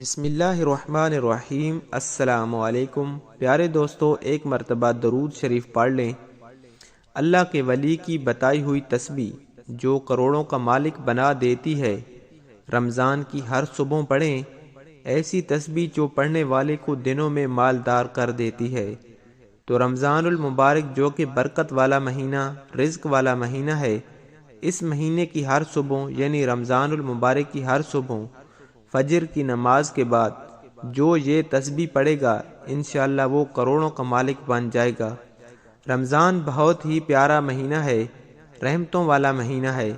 بسم اللہ الرحمن الرحیم۔ السلام علیکم پیارے دوستو، ایک مرتبہ درود شریف پڑھ لیں۔ اللہ کے ولی کی بتائی ہوئی تسبیح جو کروڑوں کا مالک بنا دیتی ہے، رمضان کی ہر صبح پڑھیں۔ ایسی تسبیح جو پڑھنے والے کو دنوں میں مالدار کر دیتی ہے۔ تو رمضان المبارک جو کہ برکت والا مہینہ، رزق والا مہینہ ہے، اس مہینے کی ہر صبح یعنی رمضان المبارک کی ہر صبح فجر کی نماز کے بعد جو یہ تسبیح پڑھے گا، انشاءاللہ وہ کروڑوں کا مالک بن جائے گا۔ رمضان بہت ہی پیارا مہینہ ہے، رحمتوں والا مہینہ ہے۔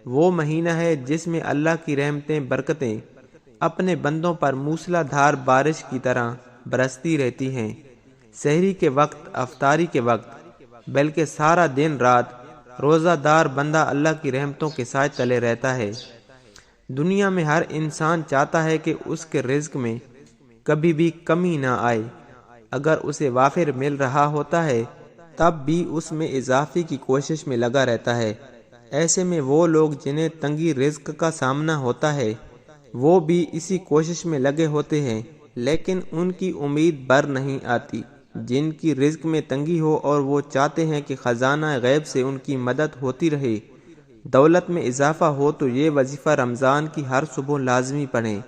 وہ مہینہ ہے جس میں اللہ کی رحمتیں، برکتیں اپنے بندوں پر موسلا دھار بارش کی طرح برستی رہتی ہیں۔ سحری کے وقت، افطاری کے وقت، بلکہ سارا دن رات روزہ دار بندہ اللہ کی رحمتوں کے سائے تلے رہتا ہے۔ دنیا میں ہر انسان چاہتا ہے کہ اس کے رزق میں کبھی بھی کمی نہ آئے۔ اگر اسے وافر مل رہا ہوتا ہے تب بھی اس میں اضافے کی کوشش میں لگا رہتا ہے۔ ایسے میں وہ لوگ جنہیں تنگی رزق کا سامنا ہوتا ہے، وہ بھی اسی کوشش میں لگے ہوتے ہیں، لیکن ان کی امید بر نہیں آتی۔ جن کی رزق میں تنگی ہو اور وہ چاہتے ہیں کہ خزانہ غیب سے ان کی مدد ہوتی رہے، دولت میں اضافہ ہو، تو یہ وظیفہ رمضان کی ہر صبح لازمی پڑھیں۔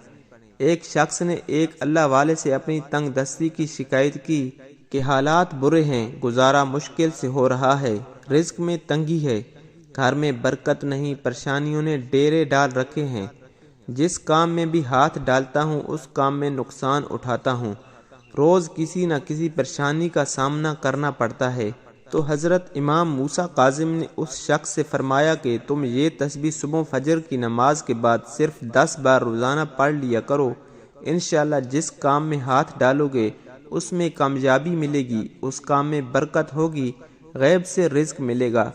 ایک شخص نے ایک اللہ والے سے اپنی تنگ دستی کی شکایت کی کہ حالات برے ہیں، گزارا مشکل سے ہو رہا ہے، رزق میں تنگی ہے، گھر میں برکت نہیں، پریشانیوں نے ڈیرے ڈال رکھے ہیں، جس کام میں بھی ہاتھ ڈالتا ہوں اس کام میں نقصان اٹھاتا ہوں، روز کسی نہ کسی پریشانی کا سامنا کرنا پڑتا ہے۔ تو حضرت امام موسیٰ کاظم نے اس شخص سے فرمایا کہ تم یہ تسبیح صبح فجر کی نماز کے بعد صرف 10 بار روزانہ پڑھ لیا کرو، انشاءاللہ جس کام میں ہاتھ ڈالو گے اس میں کامیابی ملے گی، اس کام میں برکت ہوگی، غیب سے رزق ملے گا،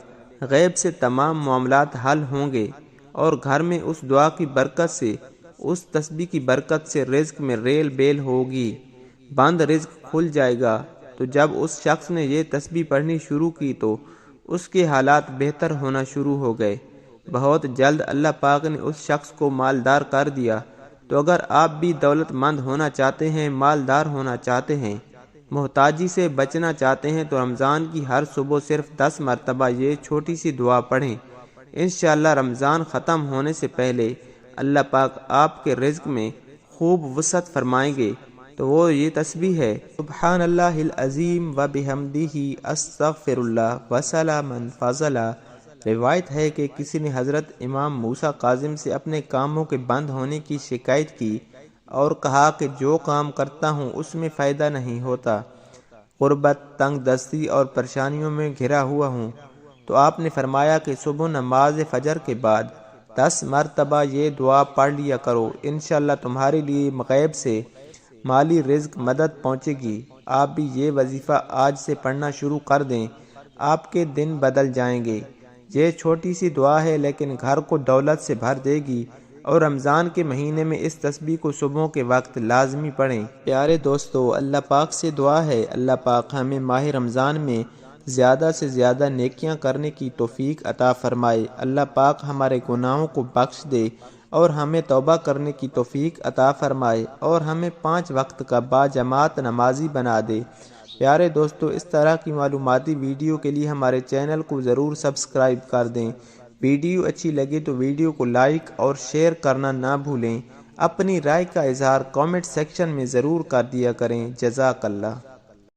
غیب سے تمام معاملات حل ہوں گے، اور گھر میں اس دعا کی برکت سے، اس تسبیح کی برکت سے رزق میں ریل بیل ہوگی، بند رزق کھل جائے گا۔ تو جب اس شخص نے یہ تسبیح پڑھنی شروع کی تو اس کے حالات بہتر ہونا شروع ہو گئے۔ بہت جلد اللہ پاک نے اس شخص کو مالدار کر دیا۔ تو اگر آپ بھی دولت مند ہونا چاہتے ہیں، مالدار ہونا چاہتے ہیں، محتاجی سے بچنا چاہتے ہیں، تو رمضان کی ہر صبح صرف 10 مرتبہ یہ چھوٹی سی دعا پڑھیں۔ انشاءاللہ رمضان ختم ہونے سے پہلے اللہ پاک آپ کے رزق میں خوب وسعت فرمائیں گے۔ تو وہ یہ تسبیح ہے: سبحان اللہ العظیم و بحمدہ استغفر اللہ وسلام فضلا۔ روایت ہے کہ کسی نے حضرت امام موسیٰ کاظم سے اپنے کاموں کے بند ہونے کی شکایت کی اور کہا کہ جو کام کرتا ہوں اس میں فائدہ نہیں ہوتا، غربت، تنگ دستی اور پریشانیوں میں گھرا ہوا ہوں۔ تو آپ نے فرمایا کہ صبح نماز فجر کے بعد 10 مرتبہ یہ دعا پڑھ لیا کرو، انشاءاللہ تمہارے لیے غیب سے مالی رزق مدد پہنچے گی۔ آپ بھی یہ وظیفہ آج سے پڑھنا شروع کر دیں، آپ کے دن بدل جائیں گے۔ یہ چھوٹی سی دعا ہے لیکن گھر کو دولت سے بھر دے گی، اور رمضان کے مہینے میں اس تسبیح کو صبح کے وقت لازمی پڑھیں۔ پیارے دوستو، اللہ پاک سے دعا ہے اللہ پاک ہمیں ماہ رمضان میں زیادہ سے زیادہ نیکیاں کرنے کی توفیق عطا فرمائے۔ اللہ پاک ہمارے گناہوں کو بخش دے اور ہمیں توبہ کرنے کی توفیق عطا فرمائے، اور ہمیں 5 وقت کا باجماعت نمازی بنا دے۔ پیارے دوستو، اس طرح کی معلوماتی ویڈیو کے لیے ہمارے چینل کو ضرور سبسکرائب کر دیں۔ ویڈیو اچھی لگے تو ویڈیو کو لائک اور شیئر کرنا نہ بھولیں۔ اپنی رائے کا اظہار کامنٹ سیکشن میں ضرور کر دیا کریں۔ جزاک اللہ۔